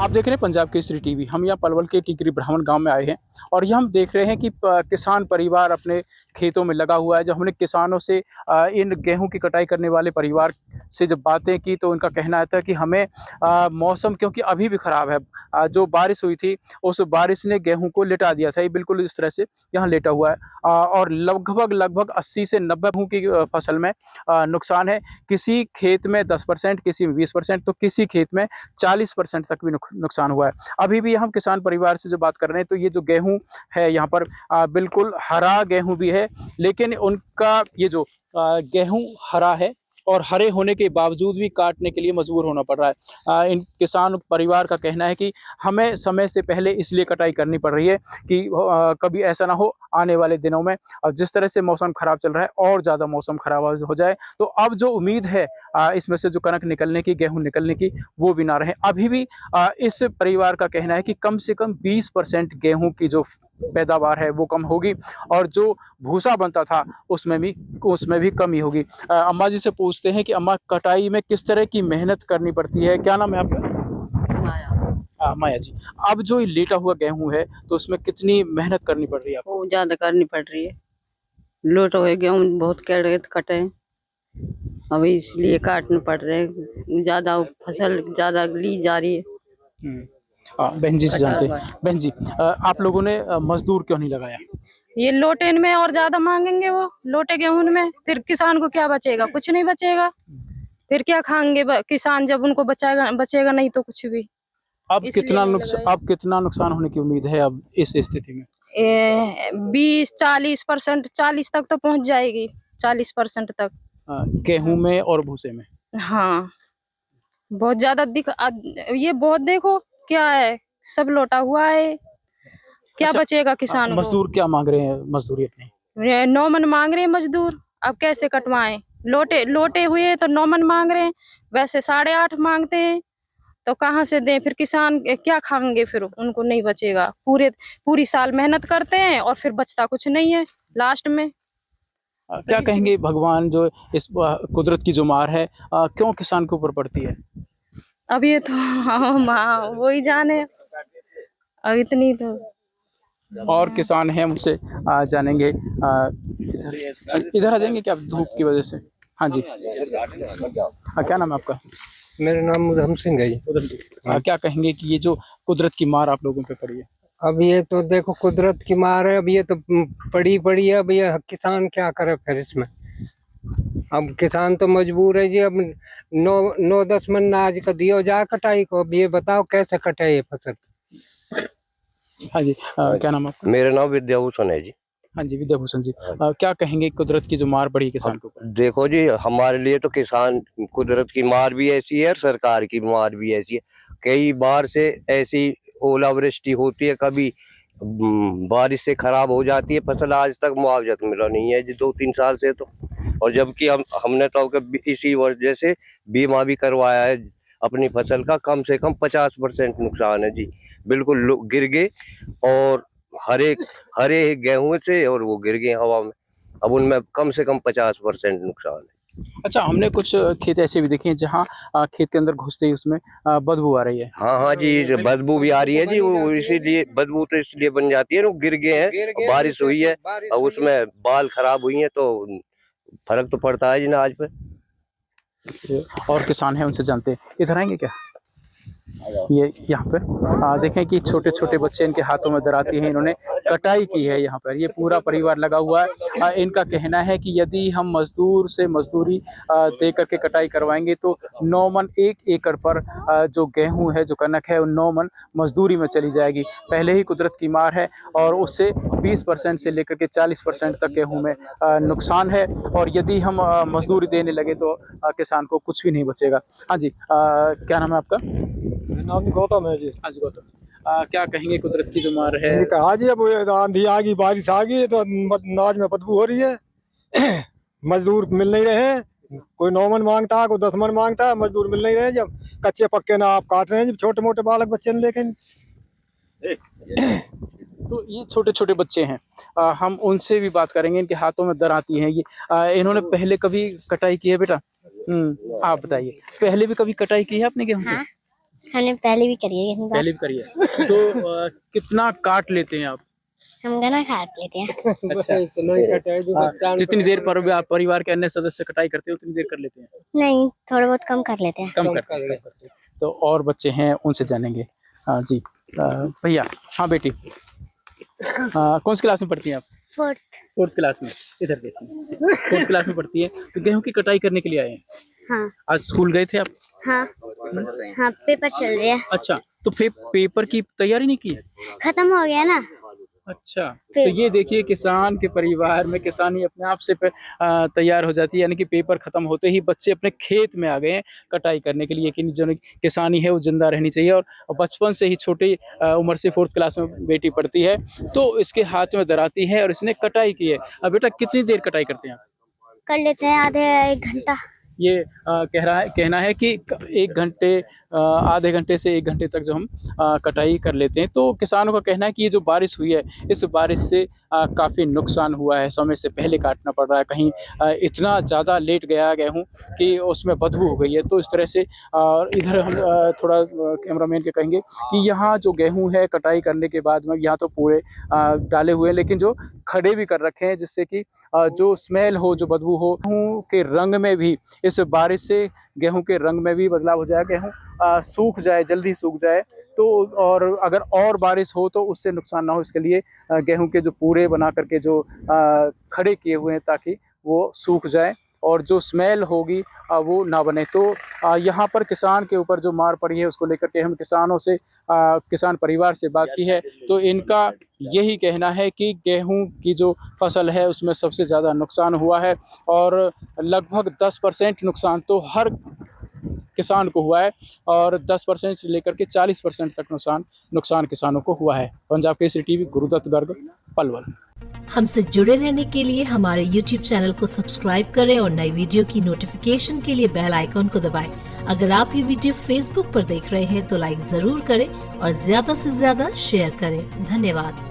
आप देख रहे हैं पंजाब केसरी टीवी। हम यहाँ पलवल के टिकरी ब्राह्मण गांव में आए हैं और यहाँ हम देख रहे हैं कि किसान परिवार अपने खेतों में लगा हुआ है। जब हमने किसानों से इन गेहूं की कटाई करने वाले परिवार से जब बातें की तो उनका कहना था कि हमें मौसम क्योंकि अभी भी ख़राब है, जो बारिश हुई थी उस बारिश ने गेहूँ को लेटा दिया था। ये बिल्कुल इस तरह से यहाँ लेटा हुआ है और लगभग 80 से 90 गेहूँ की फसल में नुकसान है। किसी खेत में 10%, किसी में 20%, तो किसी खेत में 40% तक भी नुकसान हुआ है। अभी भी हम किसान परिवार से जो बात कर रहे हैं तो ये जो गेहूं है यहाँ पर बिल्कुल हरा गेहूं भी है, लेकिन उनका ये जो गेहूं हरा है और हरे होने के बावजूद भी काटने के लिए मजबूर होना पड़ रहा है। इन किसान परिवार का कहना है कि हमें समय से पहले इसलिए कटाई करनी पड़ रही है कि कभी ऐसा ना हो आने वाले दिनों में, अब जिस तरह से मौसम खराब चल रहा है और ज़्यादा मौसम खराब हो जाए तो अब जो उम्मीद है इसमें से जो कनक निकलने की, गेहूं निकलने की, वो भी ना रहे। अभी भी इस परिवार का कहना है कि कम से कम 20% गेहूं की जो पैदावार है वो कम होगी और जो भूसा बनता था उसमें भी कमी होगी। अम्मा जी से पूछते हैं कि अम्मा, कटाई में किस तरह की मेहनत करनी पड़ती है? क्या नाम है आपका? माया। माया जी, अब जो ये लेटा हुआ गेहूं है तो उसमें कितनी मेहनत करनी पड़ रही है आपको? बहुत ज्यादा करनी पड़ रही है। लोट हो गेहूँ बहुत कैरेट कटे हैं, अभी इसलिए काटने पड़ रहे हैं। ज्यादा फसल ज्यादा ली जा रही है। बहन जी से जानते हैं। बहन जी, आप लोगों ने मजदूर क्यों नहीं लगाया? ये लोटे में और ज्यादा मांगेंगे, वो लोटे गेहूं में फिर किसान को क्या बचेगा? कुछ नहीं बचेगा। फिर क्या खाएंगे किसान जब उनको बचेगा नहीं तो कुछ भी। अब कितना नुकसान होने की उम्मीद है अब इस स्थिति में? 20-40%, 40 तक तो पहुंच जाएगी, 40% तक गेहूं में और भूसे में। हाँ, बहुत ज्यादा ये बहुत देखो क्या है, सब लोटा हुआ है। क्या अच्छा, बचेगा किसान को? मजदूर क्या मांग रहे हैं? मजदूरी अपनी 9 मन मांग रहे हैं मजदूर। अब कैसे कटवाएं? लोटे हुए तो 9 मन मांग रहे हैं, वैसे 8.5 मांगते हैं, तो कहाँ से दें? फिर किसान क्या खाएंगे? फिर उनको नहीं बचेगा। पूरी साल मेहनत करते हैं और फिर बचता कुछ नहीं है लास्ट में। क्या कहेंगे भगवान जो इस कुदरत की जो मार है क्यों किसान के ऊपर पड़ती है? अब ये तो वो ही जाने। अब इतनी तो और किसान हैं मुझसे जानेंगे। इधर आ जाएंगे क्या धूप की वजह से? हाँ जी। क्या नाम है आपका? मेरा नाम उधम सिंह है जी। क्या कहेंगे कि ये जो कुदरत की मार आप लोगों पे पड़ी है? अब ये तो देखो कुदरत की मार है, अब ये तो पड़ी है। अब ये किसान क्या करे फिर इसमें? अब किसान तो मजबूर है जी। अब 9-10 मन अनाज का दिया जाए कटाई को, अब ये बताओ कैसे कटे ये फसल? हाँ जी। क्या नाम है आपका? मेरा नाम विद्याभूषण है जी। हाँ जी, विद्याभूषण जी, क्या कहेंगे कुदरत की जो मार पड़ी है किसान के ऊपर? देखो जी, हमारे लिए तो किसान कुदरत की मार भी ऐसी है और सरकार की मार भी ऐसी है। कई बार से ऐसी ओलावृष्टि होती है, कभी बारिश से खराब हो जाती है फसल, आज तक मुआवजा तो मिला नहीं है जी 2-3 साल से तो। और जबकि हमने तो इसी वजह से बीमा भी करवाया है अपनी फसल का। कम से कम 50% नुकसान है जी, बिल्कुल गिर गए और हरे गेहूं से, और वो गिर गए हवा में। अब उनमें कम से कम 50% नुकसान है। अच्छा, हमने कुछ खेत ऐसे भी देखे हैं जहाँ खेत के अंदर घुसते ही उसमें बदबू आ रही है। हाँ जी, बदबू भी आ रही है जी। वो इसीलिए बदबू तो इसलिए बन जाती है, वो गिर गए हैं, बारिश हुई है और उसमें बाल खराब हुई है तो फर्क तो पड़ता है जी अनाज पे। और किसान हैं उनसे जानते हैं। इधर आएंगे क्या? ये यहाँ पर देखें कि छोटे छोटे बच्चे इनके हाथों में दराती हैं, इन्होंने कटाई की है। यहाँ पर ये पूरा परिवार लगा हुआ है। इनका कहना है कि यदि हम मजदूर से मजदूरी दे करके कटाई करवाएंगे तो 9 मन 1 एकड़ पर जो गेहूं है, जो कनक है, 9 मन मजदूरी में चली जाएगी। पहले ही कुदरत की मार है और उससे 20% से लेकर के 40% तक गेहूं में नुकसान है और यदि हम मजदूरी देने लगे तो किसान को कुछ भी नहीं बचेगा। हाँ जी, क्या नाम है आपका? नाम गौतम है जी। हाँ जी, गौतम, क्या कहेंगे कुदरत की जो मार है? कहा जी, अब आंधी आ गई, बारिश आ गई तो अनाज में बदबू हो रही है। मजदूर मिल नहीं रहे, कोई 9 मन मांगता है, कोई 10 मन मांगता है, मजदूर मिल नहीं रहे। जब कच्चे पक्के ना आप काट रहे हैं, जब छोटे मोटे बालक बच्चे लेकिन तो ये छोटे छोटे बच्चे हैं, हम उनसे भी बात करेंगे। इनके हाथों में दराती हैं ये। इन्होंने पहले कभी कटाई की है बेटा? आप बताइए, पहले भी कभी कटाई की है आपने गेहूं की? हमने पहले भी करी है, पहले भी करी है। तो कितना काट लेते हैं आप? हम गना काट लेते हैं। अच्छा, इतना ही कटा है जो भुगतान जितनी देर पर आप परिवार के अन्य सदस्य कटाई करते हैं उतनी देर कर लेते हैं? नहीं, थोड़ा बहुत कम कर लेते हैं। कम करते हैं। तो और बच्चे हैं, उनसे जानेंगे। हाँ जी, भैया। हाँ बेटी, कौन सी क्लास में पढ़ती हैं आप? फोर्थ क्लास में। इधर देखिए, फोर्थ क्लास में पढ़ती है। तो गेहूं की कटाई करने के लिए आए हैं? हाँ आज स्कूल गए थे आप? हाँ हाँ, पेपर चल रहे हैं। अच्छा, तो पेपर की तैयारी नहीं की? खत्म हो गया ना। अच्छा, तो ये देखिए, किसान के परिवार में किसानी अपने आप से तैयार हो जाती है, यानी कि पेपर खत्म होते ही बच्चे अपने खेत में आ गए हैं कटाई करने के लिए कि जो किसानी है वो जिंदा रहनी चाहिए। और बचपन से ही छोटी उम्र से फोर्थ क्लास में बेटी पढ़ती है तो इसके हाथ में दराती है और इसने कटाई की है। अब बेटा कितनी देर कटाई करते हैं आप? कर लेते हैं आधे एक घंटा। ये कहना है कि एक घंटे आधे घंटे से एक घंटे तक जो हम कटाई कर लेते हैं। तो किसानों का कहना है कि ये जो बारिश हुई है इस बारिश से काफ़ी नुकसान हुआ है, समय से पहले काटना पड़ रहा है, कहीं इतना ज़्यादा लेट गया गेहूँ कि उसमें बदबू हो गई है। तो इस तरह से इधर हम थोड़ा कैमरामैन के कहेंगे कि यहाँ जो गेहूँ है कटाई करने के बाद में यहाँ तो पूरे डाले हुए हैं, लेकिन जो खड़े भी कर रखे हैं जिससे कि जो स्मेल हो, जो बदबू हो। गेहूँ के रंग में भी इस बारिश से गेहूं के रंग में भी बदलाव हो जाए, गेहूं सूख जाए, जल्दी सूख जाए। तो और अगर और बारिश हो तो उससे नुकसान ना हो, इसके लिए गेहूं के जो पूरे बना करके जो खड़े किए हुए हैं ताकि वो सूख जाए और जो स्मेल होगी वो ना बने। तो यहाँ पर किसान के ऊपर जो मार पड़ी है उसको लेकर के हम किसानों से किसान परिवार से बात की है तो इनका यही कहना है कि गेहूं की जो फसल है उसमें सबसे ज़्यादा नुकसान हुआ है और लगभग 10% नुकसान तो हर किसान को हुआ है और 10% से लेकर के 40% तक नुकसान किसानों को हुआ है। पंजाब केसरी टीवी, गुरुदत्त गर्ग, पलवल। हमसे जुड़े रहने के लिए हमारे YouTube चैनल को सब्सक्राइब करें और नई वीडियो की नोटिफिकेशन के लिए बेल आइकॉन को दबाएं। अगर आप ये वीडियो Facebook पर देख रहे हैं तो लाइक जरूर करें और ज्यादा से ज्यादा शेयर करें। धन्यवाद।